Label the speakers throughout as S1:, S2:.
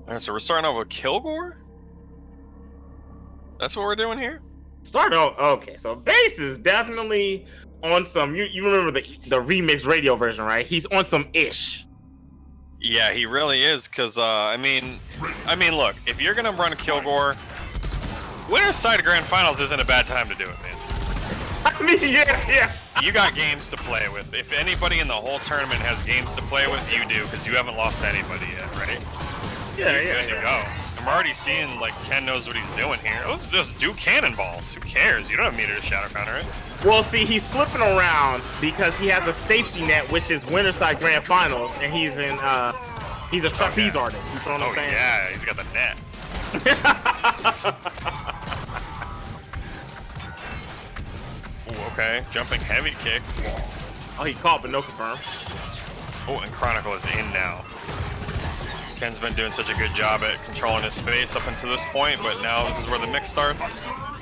S1: Alright, so we're starting off with Kilgore? That's what we're doing here?
S2: Start on okay, so Bass is definitely on some. You remember the remix radio version, right? He's on some ish.
S1: Yeah, he really is. Cause I mean, look, if you're gonna run Kilgore, winner's side grand finals isn't a bad time to do it, man.
S2: I mean, yeah.
S1: You got games to play with. If anybody in the whole tournament has games to play with, you do, because you haven't lost anybody yet, right?
S2: Yeah,
S1: You're good to go. I'm already seeing, like, Ken knows what he's doing here. Let's just do cannonballs. Who cares? You don't have meter to shadow counter it.
S2: Well, see, he's flipping around because he has a safety net, which is winner side grand finals, and he's in he's a trapeze artist. You know what I'm saying?
S1: Yeah, he's got the net. Ooh, okay, jumping heavy kick.
S2: Oh, he caught, but no confirm.
S1: Oh, and Chronicle is in now. Ken's been doing such a good job at controlling his space up until this point, but now this is where the mix starts.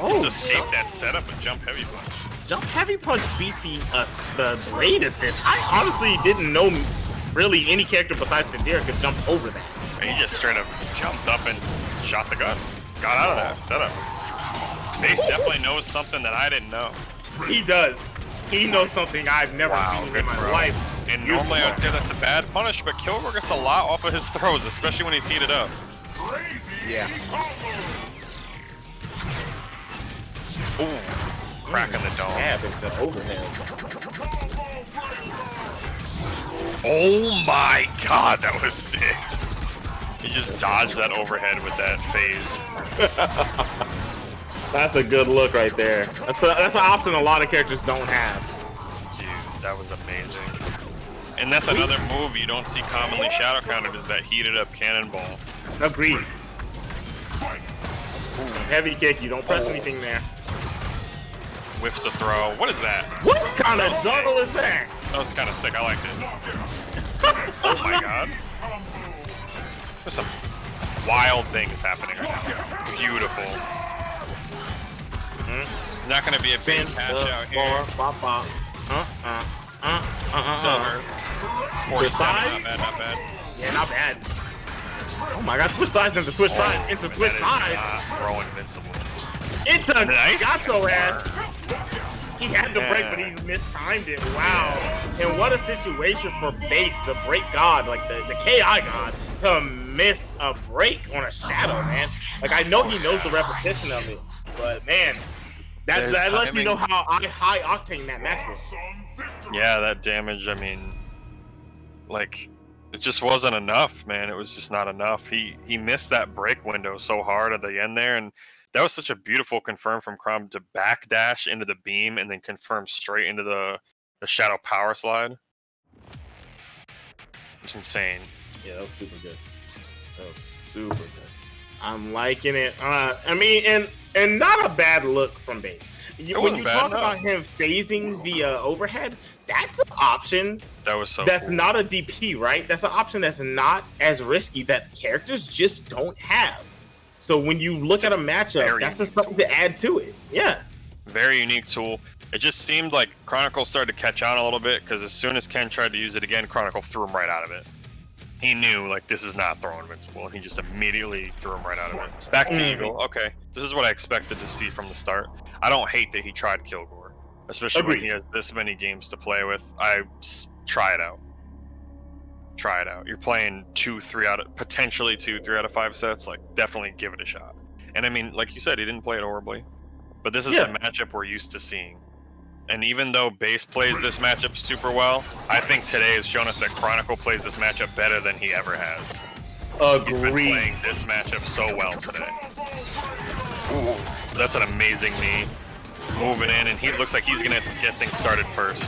S1: He's escaped that setup and jump heavy punch.
S2: Jump heavy punch beat the blade assist. I honestly didn't know really any character besides Sindira could jump over that.
S1: And he just straight up jumped up and shot the gun. Got out of that setup. Bass definitely knows something that I didn't know.
S2: He does. He knows something I've never seen in my life.
S1: And normally I'd say that's a bad punish, but Kilgore gets a lot off of his throws, especially when he's heated up.
S2: Yeah.
S1: Ooh, cracking the dome.
S2: Yeah, the overhead.
S1: Oh my god, that was sick. He just dodged that overhead with that phase.
S2: That's a good look right there. That's an option a lot of characters don't have.
S1: Dude, that was amazing. And that's another move you don't see commonly shadow countered, is that heated up cannonball.
S2: Agreed. Ooh, heavy kick, you don't press anything there.
S1: Whiffs a throw. What is that?
S2: What kind of juggle is that?
S1: That was kind of sick. I liked it. Oh my god. There's some wild things happening right now. Beautiful. It's not going to be a big catch out here. Still 47, not bad, not bad.
S2: Yeah, not bad. Oh my god, switch sides into switch sides into switch sides.
S1: Throw invincible.
S2: It's a
S1: nice
S2: gato ass. He had to break, but he mistimed it. Wow. And what a situation for Bass, the break god, like the KI god, to miss a break on a shadow, man. Like, I know he knows the repetition of it, but man, that lets me know how high octane that match was.
S1: Yeah, that damage, I mean, like, it just wasn't enough, man. It was just not enough. He missed that break window so hard at the end there, and that was such a beautiful confirm from Crom to backdash into the beam and then confirm straight into the shadow power slide. It's insane.
S2: Yeah, that was super good. That was super good. I'm liking it. I mean, and not a bad look from Bass. When you talk about him phasing the overhead, that's an option.
S1: That was so
S2: That's
S1: cool.
S2: not a DP, right? That's an option that's not as risky that characters just don't have. So when you look at a matchup, that's just something to add to it. Yeah.
S1: Very unique tool. It just seemed like Chronicle started to catch on a little bit, because as soon as Ken tried to use it again, Chronicle threw him right out of it. He knew, like, this is not throw invincible, and he just immediately threw him right out of it. Back to Eagle. Okay. This is what I expected to see from the start. I don't hate that he tried Kilgore, especially when he has this many games to play with. Try it out. Try it out. You're playing potentially 2-3 out of 5 sets. Like, definitely give it a shot. And I mean, like you said, he didn't play it horribly, but this is the matchup we're used to seeing. And even though Bass plays this matchup super well, I think today has shown us that Chronicle plays this matchup better than he ever has.
S2: Agreed.
S1: He's been playing this matchup so well today. Ooh, that's an amazing knee. Moving in, and he looks like he's gonna get things started first.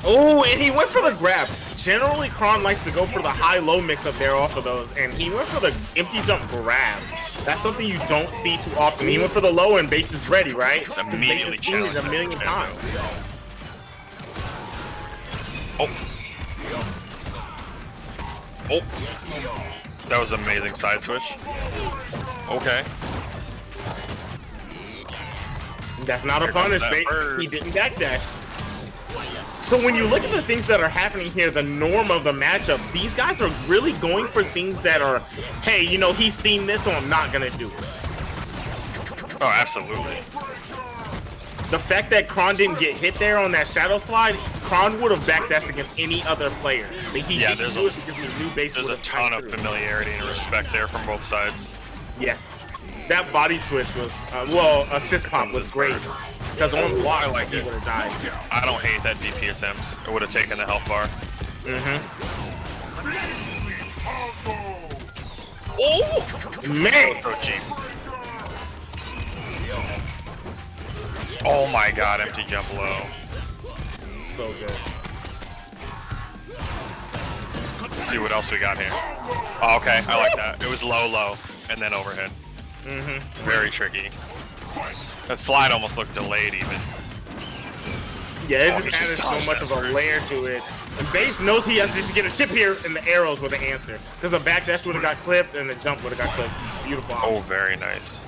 S2: Oh, and he went for the grab. Generally, Kron likes to go for the high-low mix-up there off of those, and he went for the empty jump grab. That's something you don't see too often. He went for the low, and Bass is ready, right?
S1: Immediately challenged
S2: a million times.
S1: Oh. Oh. That was an amazing side switch. Okay.
S2: That's not a punish, Bass. He didn't backdash. So when you look at the things that are happening here, the norm of the matchup, these guys are really going for things that are, hey, you know, he's themed this, so I'm not gonna do it.
S1: Oh, absolutely.
S2: The fact that Kron didn't get hit there on that shadow slide, Kron would have backdashed against any other player. But he didn't do it because he knew base
S1: there's a ton of familiarity and respect there from both sides.
S2: Yes. That body switch was, well, assist pop was great. Because on block,
S1: I like
S2: he
S1: it.
S2: would have died.
S1: I don't hate that DP attempt. It would have taken the health bar.
S2: Oh! Man!
S1: So cheap. Oh my god, empty jump low.
S2: So good.
S1: Let's see what else we got here. Oh, okay, I like that. It was low, and then overhead. Very tricky. That slide almost looked delayed even.
S2: Yeah, it just added so much of a layer to it. And Base knows he has to just get a chip here, and the arrows were the answer. Because the backdash would have got clipped, and the jump would have got clipped. Beautiful.
S1: Oh, very nice.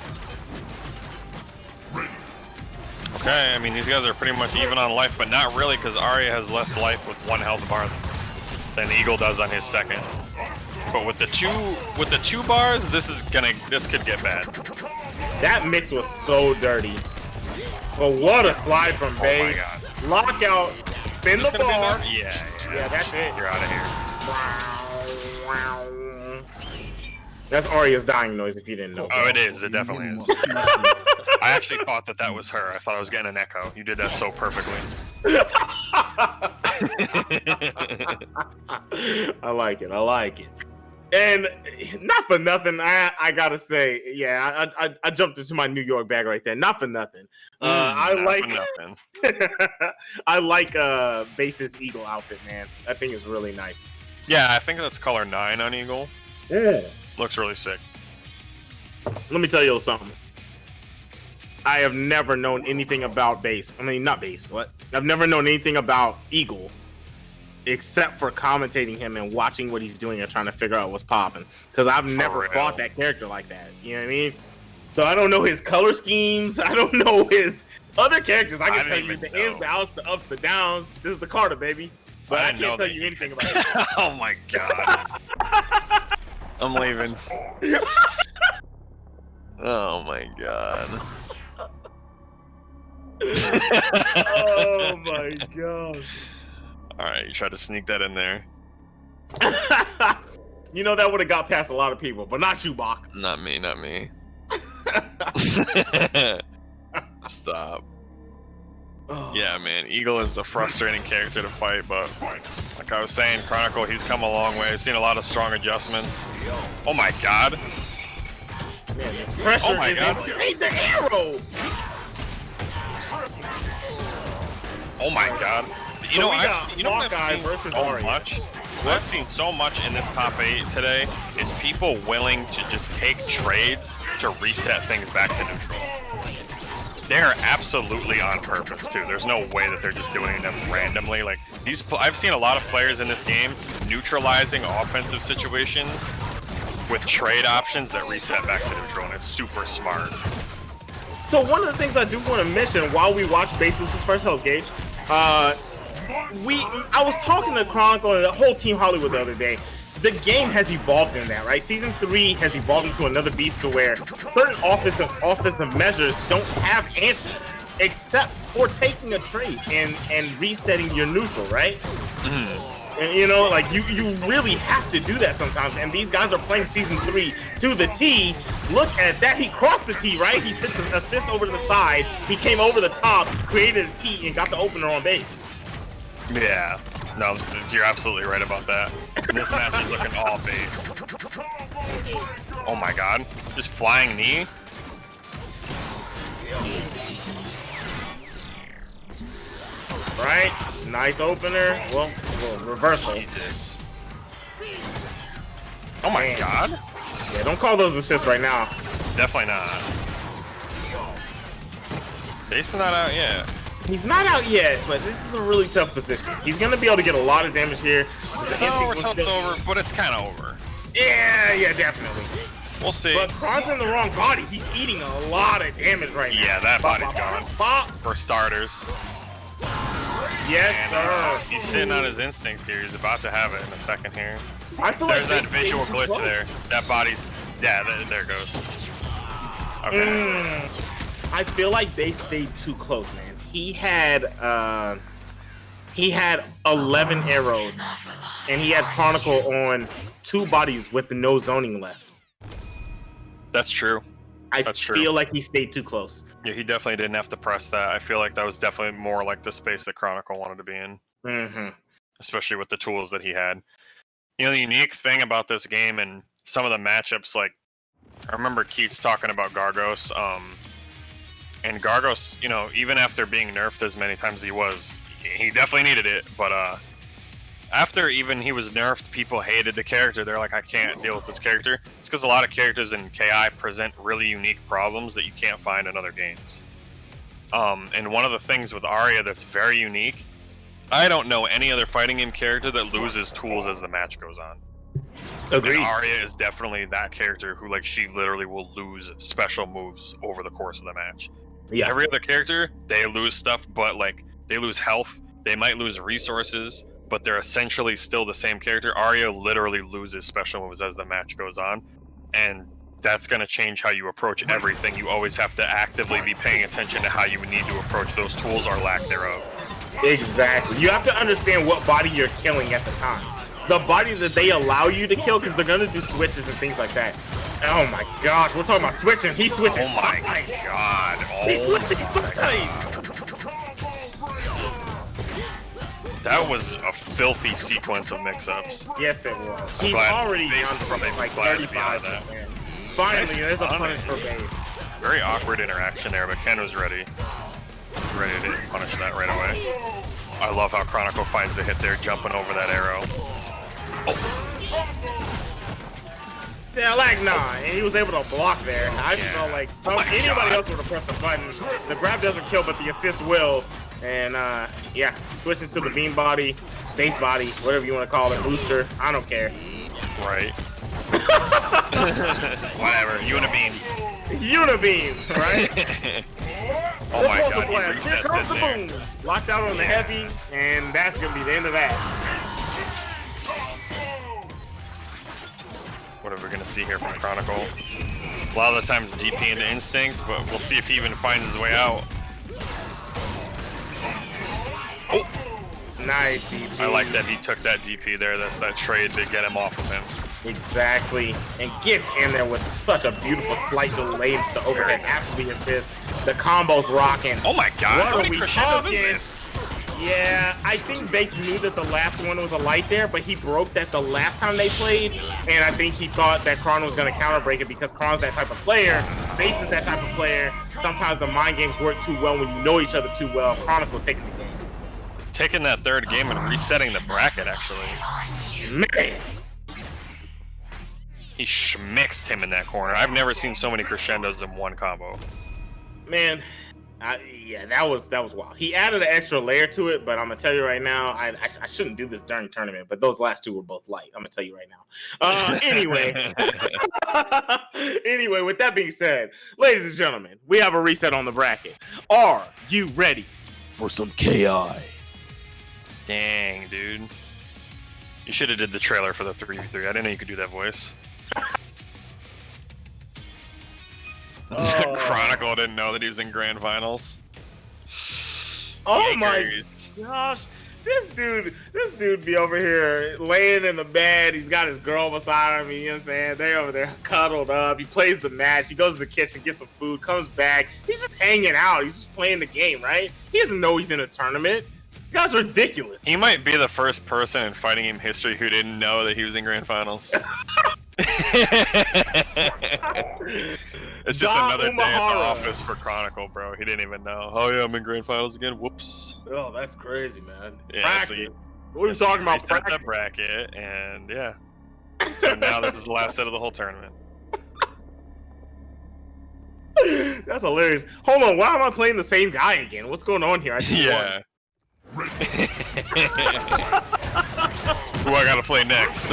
S1: Okay, I mean, these guys are pretty much even on life, but not really, because Arya has less life with 1 health bar than Eagle does on his second. But with the two bars, this could get bad.
S2: That mix was so dirty. But what a slide from Base.
S1: Oh my god.
S2: Lockout, spin the bar.
S1: Yeah,
S2: that's it.
S1: You're out of here.
S2: That's Arya's dying noise if you didn't know.
S1: Oh, it is. It definitely is. I actually thought that was her. I thought I was getting an echo. You did that so perfectly.
S2: I like it. I like it. And not for nothing, I gotta say, yeah, I jumped into my New York bag right there. Not for nothing. I like Base's Eagle outfit, man. That thing is really nice.
S1: Yeah, I think that's color 9 on Eagle.
S2: Yeah.
S1: Looks really sick.
S2: Let me tell you something. I have never known anything about Base. I mean, not Base. What? I've never known anything about Eagle, except for commentating him and watching what he's doing and trying to figure out what's popping. Because I've never fought that character like that. You know what I mean? So I don't know his color schemes. I don't know his other characters. I can tell you the ins, the outs, the ups, the downs. This is the Carter, baby. But I can't tell you anything about it.
S1: Oh my god. I'm leaving. Oh my god.
S2: Oh my god.
S1: Alright, you tried to sneak that in there.
S2: You know that would have got past a lot of people, but not you, Bach.
S1: Not me, not me. Stop.
S2: Oh.
S1: Yeah, man, Eagle is a frustrating character to fight, but like I was saying, Chronicle, he's come a long way. I've seen a lot of strong adjustments. Oh my god.
S2: Man, this pressure is insane. The arrow!
S1: Oh my god. You know, I've seen so much in this top 8 today is people willing to just take trades to reset things back to neutral. They're absolutely on purpose too. There's no way that they're just doing them randomly. Like I've seen a lot of players in this game neutralizing offensive situations with trade options that reset back to neutral, and it's super smart.
S2: So one of the things I do want to mention while we watch Base lose his first health gauge, I was talking to Chronicle and the whole Team Hollywood the other day. The game has evolved in that, right? Season 3 has evolved into another beast to where certain offensive measures don't have answers except for taking a trade and resetting your neutral, right? And you know, like you really have to do that sometimes. And these guys are playing Season 3 to the T. Look at that. He crossed the T, right? He sent the assist over to the side. He came over the top, created a T, and got the opener on base.
S1: Yeah. No, you're absolutely right about that. This match is looking all base. Oh my god. Just flying knee?
S2: Right? Nice opener. Well, reversal.
S1: Jesus. Oh my god.
S2: Yeah, don't call those assists right now.
S1: Definitely not. Base is not out yet.
S2: He's not out yet, but this is a really tough position. He's going to be able to get a lot of damage here.
S1: It's not over till it's over, but it's kind of over.
S2: Yeah, definitely.
S1: We'll see.
S2: But Kron's in the wrong body. He's eating a lot of damage right now.
S1: Yeah, that body's gone. For starters.
S2: Yes,
S1: And,
S2: sir.
S1: he's sitting on his instinct here. He's about to have it in a second here.
S2: I feel
S1: There's
S2: like
S1: that visual glitch there. That body's, yeah, there it goes. Okay.
S2: I feel like they stayed too close, man. He had 11 arrows, and he had Chronicle on 2 bodies with no zoning left.
S1: That's true.
S2: That's
S1: true.
S2: Feel like he stayed too close.
S1: Yeah, he definitely didn't have to press that. I feel like that was definitely more like the space that Chronicle wanted to be in. Especially with the tools that he had. You know, the unique thing about this game and some of the matchups, like, I remember Keats talking about Gargos, and Gargos, you know, even after being nerfed as many times as he was, he definitely needed it, but after even he was nerfed, people hated the character. They're like, I can't deal with this character. It's because a lot of characters in KI present really unique problems that you can't find in other games. And one of the things with Arya that's very unique, I don't know any other fighting game character that loses tools as the match goes on.
S2: Agreed.
S1: And Arya is definitely that character who, like, she literally will lose special moves over the course of the match.
S2: Yeah.
S1: Every other character, they lose stuff, but, like, they lose health, they might lose resources, but they're essentially still the same character. Arya literally loses special moves as the match goes on, and that's going to change how you approach everything. You always have to actively be paying attention to how you need to approach those tools or lack thereof.
S2: Exactly. You have to understand what body you're killing at the time. The body that they allow you to kill, because they're going to do switches and things like that. Oh my gosh, we're talking about switching. He's switching.
S1: Oh my god.
S2: He's switching sometimes.
S1: That was a filthy sequence of mix-ups.
S2: Yes, it was. He's already down to like 35%. Finally, there's a punish for Babe.
S1: Very awkward interaction there, but Ken was ready. Ready to punish that right away. I love how Chronicle finds the hit there, jumping over that arrow. Oh.
S2: Yeah, like, nah, and he was able to block there. I just felt like anybody else would have pressed the button. The grab doesn't kill, but the assist will. And yeah, switching to the beam body, base body, whatever you want to call it, booster. I don't care.
S1: Right. Whatever. Unibeam.
S2: Unibeam, right?
S1: Oh my god, he resets it there.
S2: Locked out on the heavy, and that's gonna be the end of that.
S1: What are we gonna see here from Chronicle? A lot of the times DP into instinct, but we'll see if he even finds his way out. Oh!
S2: Nice DP.
S1: I like that he took that DP there. That's that trade to get him off of him.
S2: Exactly. And gets in there with such a beautiful slight delay into the overhead after the assist. The combo's rocking.
S1: Oh my god, how many crescendos is this?
S2: Yeah, I think Bates knew that the last one was a light there, but he broke that the last time they played, and I think he thought that Chron was going to counter break it because Chron's that type of player. Bates is that type of player. Sometimes the mind games work too well when you know each other too well. Chronicle taking the game.
S1: Taking that third game and resetting the bracket, actually.
S2: Man.
S1: He schmixed him in that corner. I've never seen so many crescendos in one combo.
S2: Man, yeah, that was wild. He added an extra layer to it, but I'm gonna tell you right now, I shouldn't do this during tournament. But those last two were both light. I'm gonna tell you right now. Anyway, anyway, with that being said, ladies and gentlemen, we have a reset on the bracket. Are you ready for some KI?
S1: Dang, dude. You should have did the trailer for the 3v3. I didn't know you could do that voice. Chronicle didn't know that he was in grand finals.
S2: Oh my gosh. This dude be over here laying in the bed. He's got his girl beside him. You know what I'm saying? They're over there cuddled up. He plays the match. He goes to the kitchen, gets some food, comes back. He's just hanging out. He's just playing the game, right? He doesn't know he's in a tournament. You guys are ridiculous.
S1: He might be the first person in fighting game history who didn't know that he was in grand finals. It's just another day at the office for Chronicle, bro. He didn't even know. Oh yeah, I'm in grand finals again. Whoops.
S2: Oh, that's crazy, man.
S1: Yeah,
S2: practice. What are you talking about?
S1: Practice the bracket, and yeah. So now this is the last set of the whole tournament.
S2: That's hilarious. Hold on, why am I playing the same guy again? What's going on here? I just
S1: yeah. Who I gotta play next?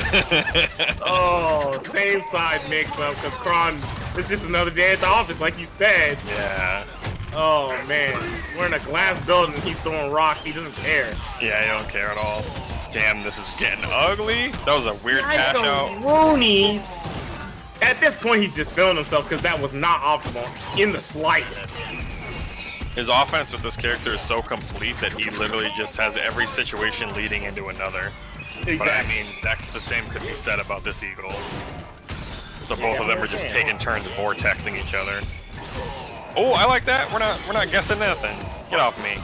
S2: Oh, same side mix-up, because Chron is just another day at the office, like you said.
S1: Yeah.
S2: Oh man, we're in a glass building. He's throwing rocks. He doesn't care.
S1: Yeah, I don't care at all. Damn, this is getting ugly. That was a weird cash out.
S2: Roonies. At this point, he's just feeling himself because that was not optimal in the slightest.
S1: His offense with this character is so complete that he literally just has every situation leading into another.
S2: Exactly.
S1: But I mean, the same could be said about this Eagle. So both of them are just taking turns vortexing each other. Oh, I like that. We're not guessing nothing. Get off me.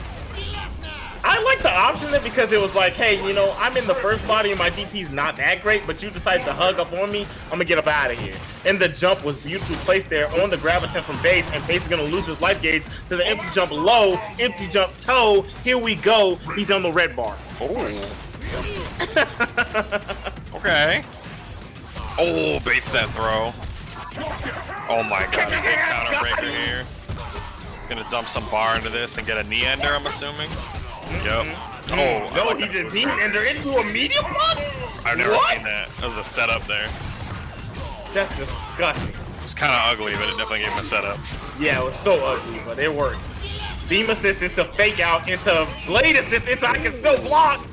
S2: I like the option there because it was like, hey, you know, I'm in the first body and my DP's not that great, but you decided to hug up on me, I'm gonna get up out of here. And the jump was beautifully placed there on the grab attempt from base, and base is gonna lose his life gauge to the empty jump low, empty jump toe. Here we go. He's on the red bar.
S1: Oh. Okay. Oh, baits that throw. Oh my god, a big counter breaker here. Gonna dump some bar into this and get a knee ender, I'm assuming. Yep. Oh,
S2: no, he did knee ender into a medium block?
S1: I've never seen that. That was a setup there.
S2: That's disgusting.
S1: It was kind of ugly, but it definitely gave him a setup.
S2: Yeah, it was so ugly, but it worked. Beam assist into fake out, into blade assist, into I can still block.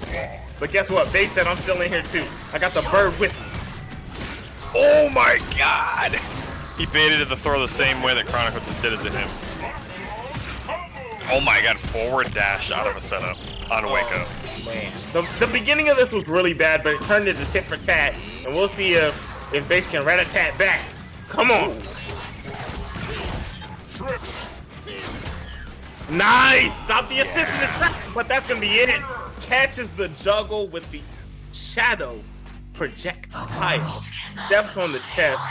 S2: But guess what? Base said I'm still in here too. I got the bird with me.
S1: Oh my god! He baited the throw the same way that Chronicle just did it to him. Oh my god, forward dash out of a setup on Waco.
S2: Man. The beginning of this was really bad, but it turned into tit for tat, and we'll see if base can rat-a-tat back. Come on. Nice! Stop the assist in his tracks, but that's gonna be it. Catches the juggle with the shadow projectile. Steps on the chest.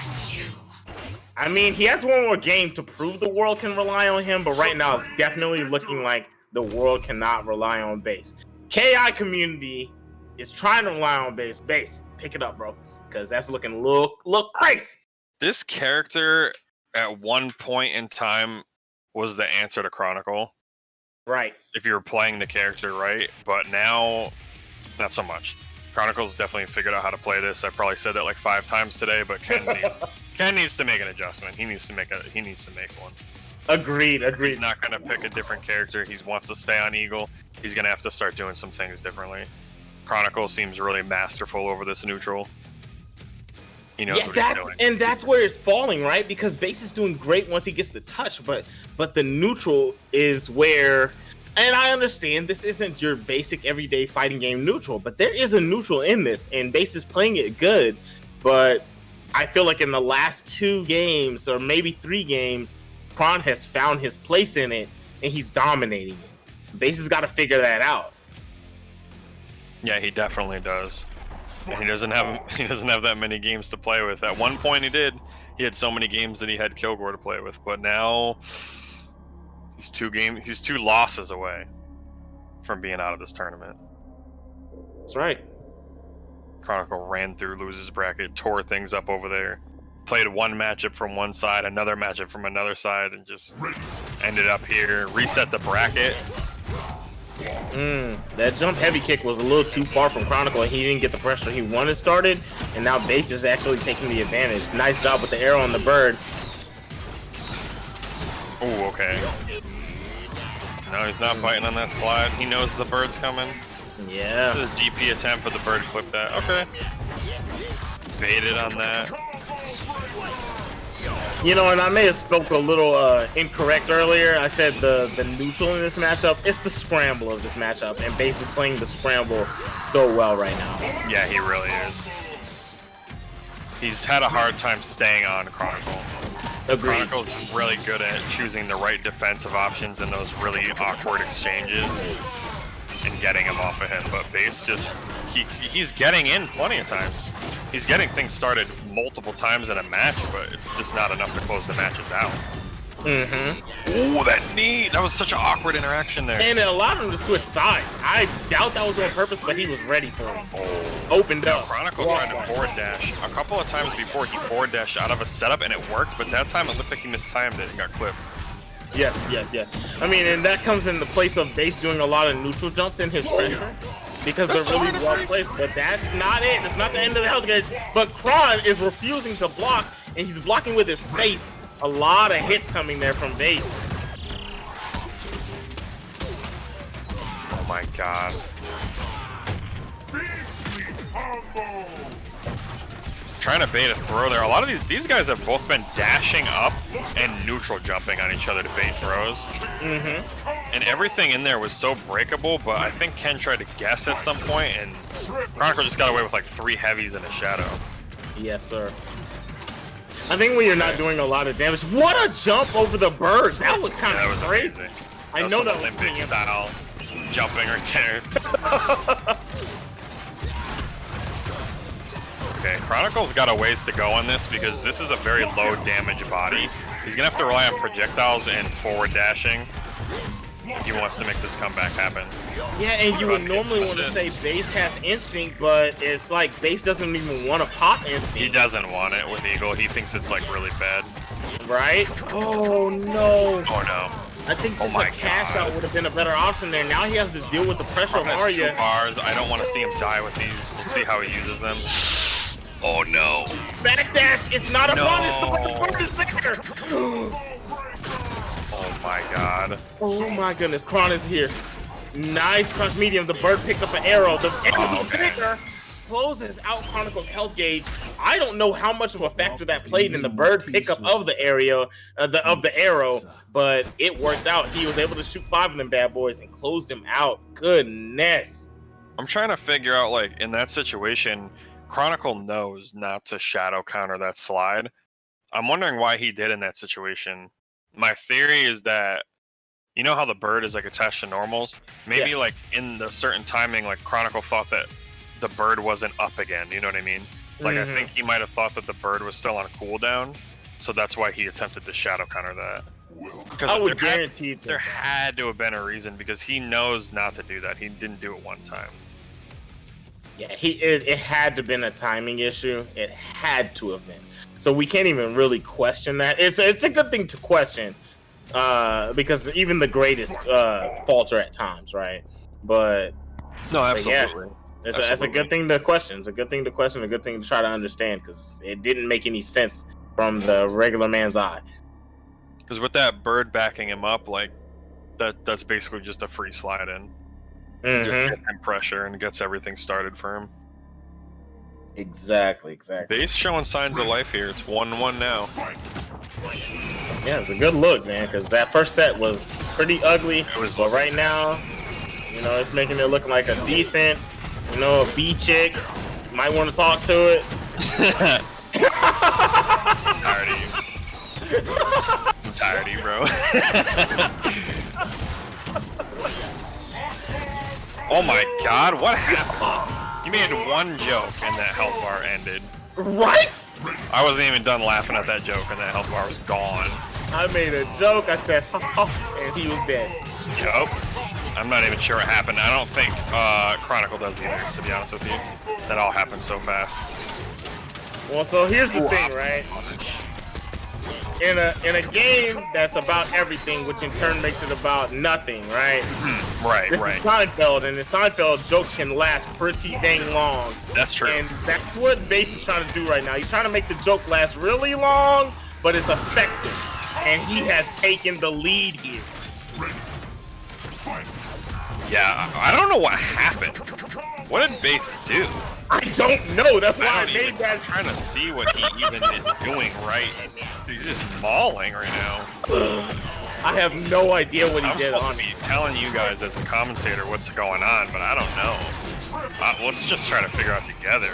S2: I mean, he has one more game to prove the world can rely on him, but right now it's definitely looking like the world cannot rely on base. KI community is trying to rely on base. Base, pick it up, bro, because that's looking look crazy.
S1: This character at one point in time was the answer to Chronicle.
S2: Right.
S1: If you were playing the character right, but now not so much. Chronicle's definitely figured out how to play this. I probably said that like 5 times today, but Ken needs to make an adjustment. He needs to make one.
S2: Agreed.
S1: He's not gonna pick a different character. He wants to stay on Eagle. He's gonna have to start doing some things differently. Chronicle seems really masterful over this neutral. He knows what he's doing.
S2: And that's where it's falling, right? Because base is doing great once he gets the touch, but the neutral is where. And I understand this isn't your basic everyday fighting game neutral, but there is a neutral in this, and base is playing it good. But I feel like in the last 2 games, or maybe 3 games, Kron has found his place in it, and he's dominating it. Base has got to figure that out.
S1: Yeah, he definitely does. And he doesn't have that many games to play with. At one point he did. He had so many games that he had Kilgore to play with, but now he's 2 losses away from being out of this tournament.
S2: That's right.
S1: Chronicle ran through losers bracket, tore things up over there, played one matchup from one side, another matchup from another side, and just ended up here, reset the bracket.
S2: That jump heavy kick was a little too far from Chronicle, and he didn't get the pressure he wanted started, and now base is actually taking the advantage. Nice job with the arrow on the bird.
S1: Ooh, okay. No, he's not biting on that slide. He knows the bird's coming.
S2: Yeah.
S1: This is a DP attempt, but the bird clipped that. Okay. Baited on that.
S2: You know, and I may have spoke a little incorrect earlier. I said the neutral in this matchup. It's the scramble of this matchup, and base is playing the scramble so well right now.
S1: Yeah, he really is. He's had a hard time staying on Chronicle.
S2: Agreed.
S1: Chronicle's really good at choosing the right defensive options in those really awkward exchanges and getting him off of him. But base just he's getting in plenty of times. He's getting things started multiple times in a match, but it's just not enough to close the matches out. Ooh, that knee! That was such an awkward interaction there.
S2: And it allowed him to switch sides. I doubt that was on purpose, but he was ready for him. Opened up.
S1: Chronicle tried to forward dash. A couple of times before he forward dashed out of a setup and it worked, but that time it looked like he mistimed it and got clipped.
S2: Yes. I mean, and that comes in the place of base doing a lot of neutral jumps in his pressure. Because they're really well placed, but that's not it. That's not the end of the health gauge. But Kron is refusing to block, and he's blocking with his face. A lot of hits coming there from base.
S1: my god. Trying to bait a throw there. A lot of these guys have both been dashing up and neutral jumping on each other to bait throws. And everything in there was so breakable, but I think Ken tried to guess at some point, and Chronicle just got away with like 3 heavies and a shadow.
S2: Yes, sir. I think when you're not doing a lot of damage, what a jump over the bird! That was kind of crazy. I know that
S1: Olympic style jumping right there. Okay, Chronicle's got a ways to go on this because this is a very low damage body. He's gonna have to rely on projectiles and forward dashing if he wants to make this comeback happen.
S2: Yeah, and you would normally want to say Base has instinct, but it's like Base doesn't even want to pop instinct.
S1: He doesn't want it with Eagle. He thinks it's like really bad.
S2: Right? Oh no.
S1: Oh no.
S2: I think just a cash out would have been a better option there. Now he has to deal with the pressure of Arya.
S1: 2 bars. I don't want to see him die with these. Let's see how he uses them. Oh no.
S2: Backdash is not a punish. The bird is there.
S1: Oh my god.
S2: Oh my goodness. Kron is here. Nice crush medium. The bird picked up an arrow. The arrow's bigger. Closes out Chronicle's health gauge. I don't know how much of a factor that played in the bird pickup of the arrow, but it worked out. He was able to shoot 5 of them bad boys and closed him out. Goodness.
S1: I'm trying to figure out, like, in that situation, Chronicle knows not to shadow counter that slide. I'm wondering why he did in that situation. My theory is that, you know how the bird is like attached to normals? Maybe like in the certain timing, like Chronicle thought that the bird wasn't up again, you know what I mean? Like I think he might have thought that the bird was still on a cooldown, so that's why he attempted to shadow counter that. Because
S2: I would guarantee
S1: there had to have been a reason, because he knows not to do that. He didn't do it one time.
S2: Yeah, it had to have been a timing issue. It had to have been. So we can't even really question that. It's a good thing to question, because even the greatest falter at times, right? But
S1: no, absolutely.
S2: Yeah, it's a good thing to question. It's a good thing to question. A good thing to try to understand, because it didn't make any sense from the regular man's eye.
S1: Because with that bird backing him up, like that's basically just a free slide in. Just gets him pressure and gets everything started for him.
S2: Exactly.
S1: Base showing signs of life here. It's 1-1 now.
S2: Yeah, it's a good look, man, because that first set was pretty ugly. But right now, you know, it's making it look like a decent, you know, a B chick. You might want to talk to it.
S1: I'm tired of you. I'm tired of you, bro. Oh my god, what happened? You made one joke and that health bar ended.
S2: Right?
S1: I wasn't even done laughing at that joke and that health bar was gone.
S2: I made a joke, I said, ha ha, and he was dead.
S1: Yup. I'm not even sure what happened. I don't think Chronicle does either, to be honest with you. That all happened so fast.
S2: Well, so here's the thing, right? In a game that's about everything, which in turn makes it about nothing, right?
S1: Right.
S2: This is Seinfeld, and in Seinfeld, jokes can last pretty dang long.
S1: That's true.
S2: And that's what Base is trying to do right now. He's trying to make the joke last really long, but it's effective. And he has taken the lead here.
S1: Yeah, I don't know what happened. What did Base do?
S2: I don't know. That's why I made that.
S1: I'm trying to see what he even is doing right. He's just mauling right now.
S2: I have no idea what he did.
S1: I'm supposed to be telling you guys as the commentator what's going on, but I don't know. Let's just try to figure out together.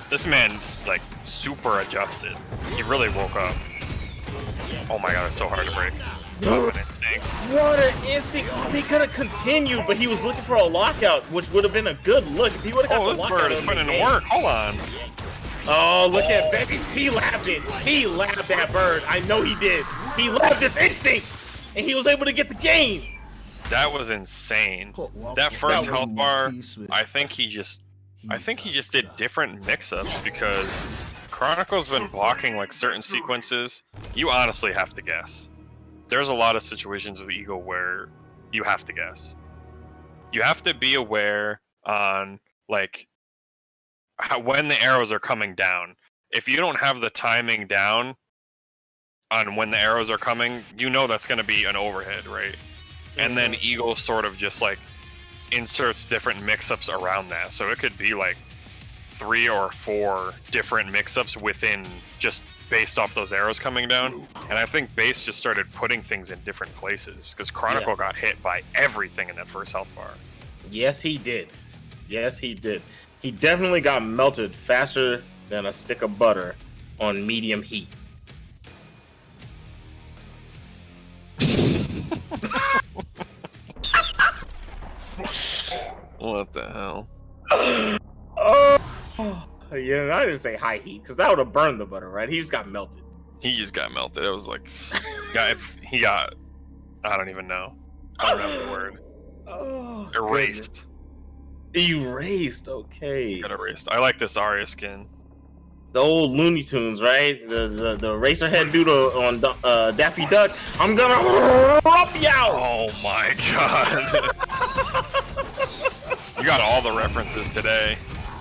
S1: This man, like, super adjusted. He really woke up. Oh my god, it's so hard to break.
S2: What an instinct! Oh, he could have continued, but he was looking for a lockout, which would have been a good look if he would have got the lockout.
S1: Oh, this bird is putting in work. Hold on.
S2: Oh, look at Base. He labbed it. He labbed that bird. I know he did. He labbed this instinct, and he was able to get the game.
S1: That was insane. That first health bar, I think he just did different mix-ups, because Chronicle's been blocking like certain sequences. You honestly have to guess. There's a lot of situations with Eagle where you have to guess. You have to be aware on like when the arrows are coming down. If you don't have the timing down on when the arrows are coming, you know that's going to be an overhead, right? and then Eagle sort of just like inserts different mix-ups around that. So it could be like 3 or 4 different mix-ups within just based off those arrows coming down. And I think Base just started putting things in different places because Chronicle got hit by everything in that first health bar.
S2: Yes, he did. Yes, he did. He definitely got melted faster than a stick of butter on medium heat.
S1: What the hell?
S2: Oh, yeah, I didn't say high heat because that would have burned the butter, right? He just got melted.
S1: He just got melted. It was like, he got, I don't even know. I don't know the word.
S2: Oh,
S1: Erased.
S2: Erased, okay.
S1: Got erased. I like this Arya skin.
S2: The old Looney Tunes, right? The Eraserhead dude on Daffy Duck. I'm gonna rub you out.
S1: Oh my god. You got all the references today.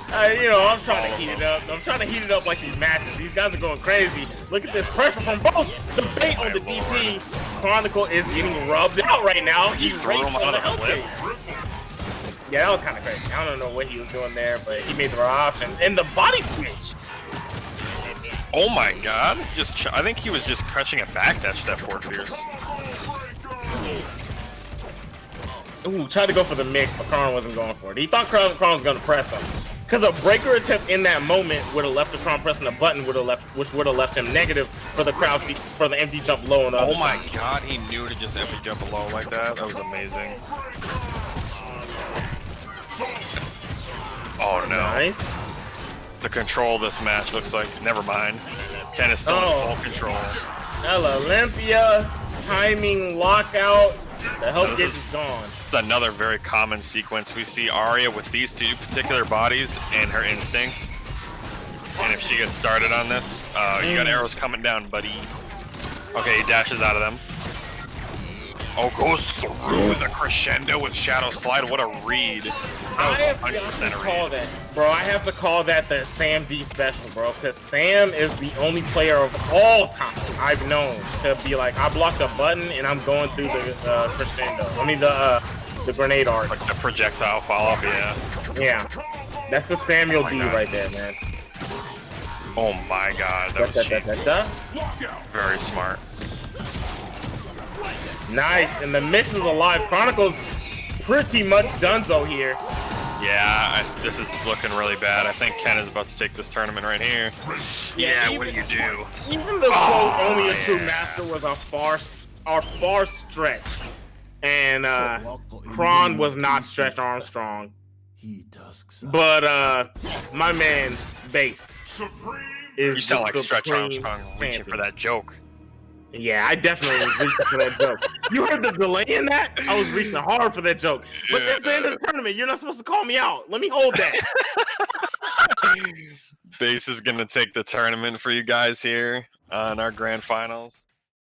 S2: You know, I'm trying to heat it up. I'm trying to heat it up like these matches. These guys are going crazy. Look at this pressure from both. The bait on the DP. Chronicle is getting rubbed out right now. He
S1: threw him on a flip.
S2: Yeah, that was kind of crazy. I don't know what he was doing there, but he made the right option. And the body switch.
S1: Oh my god. I think he was just catching a backdash that Fort Fierce.
S2: Ooh, tried to go for the mix, but Kron wasn't going for it. He thought Kron was going to press him. Because a breaker attempt in that moment would have left the Kron pressing a button, which would have left him negative for the crowd for the empty jump low on the other
S1: my
S2: side.
S1: god, he knew to just empty jump low like that. That was amazing. Oh no.
S2: Nice.
S1: The control of this match looks like, never mind. Ken is still in full control.
S2: El Olympia, timing, lockout. The help gauge is gone.
S1: It's another very common sequence. We see Arya with these 2 particular bodies and her instincts. And if she gets started on this, you got arrows coming down, buddy. Okay, he dashes out of them. Oh, goes through the crescendo with Shadow Slide. What a read.
S2: I have to call that, bro. I have to call that the Sam D special, bro. Because Sam is the only player of all time I've known to be like, I blocked a button and I'm going through the crescendo. I mean the grenade arc.
S1: Like the projectile follow-up, yeah.
S2: Yeah, that's the Samuel D right there, man.
S1: Oh my god, that was cheap. Very smart.
S2: Nice, and the mix is alive. Chronicle's pretty much donezo here.
S1: Yeah, this is looking really bad. I think Ken is about to take this tournament right here. Yeah, what do you do?
S2: Even the quote, only a true master was a far stretch. And Kron was not Stretch Armstrong. But my man, Base, is
S1: you sound like Stretch
S2: Supreme
S1: Armstrong reaching for that joke.
S2: Yeah, I definitely was reaching for that joke. You heard the delay in that? I was reaching hard for that joke. But that's the end of the tournament. You're not supposed to call me out. Let me hold that.
S1: Base is going to take the tournament for you guys here on our grand finals.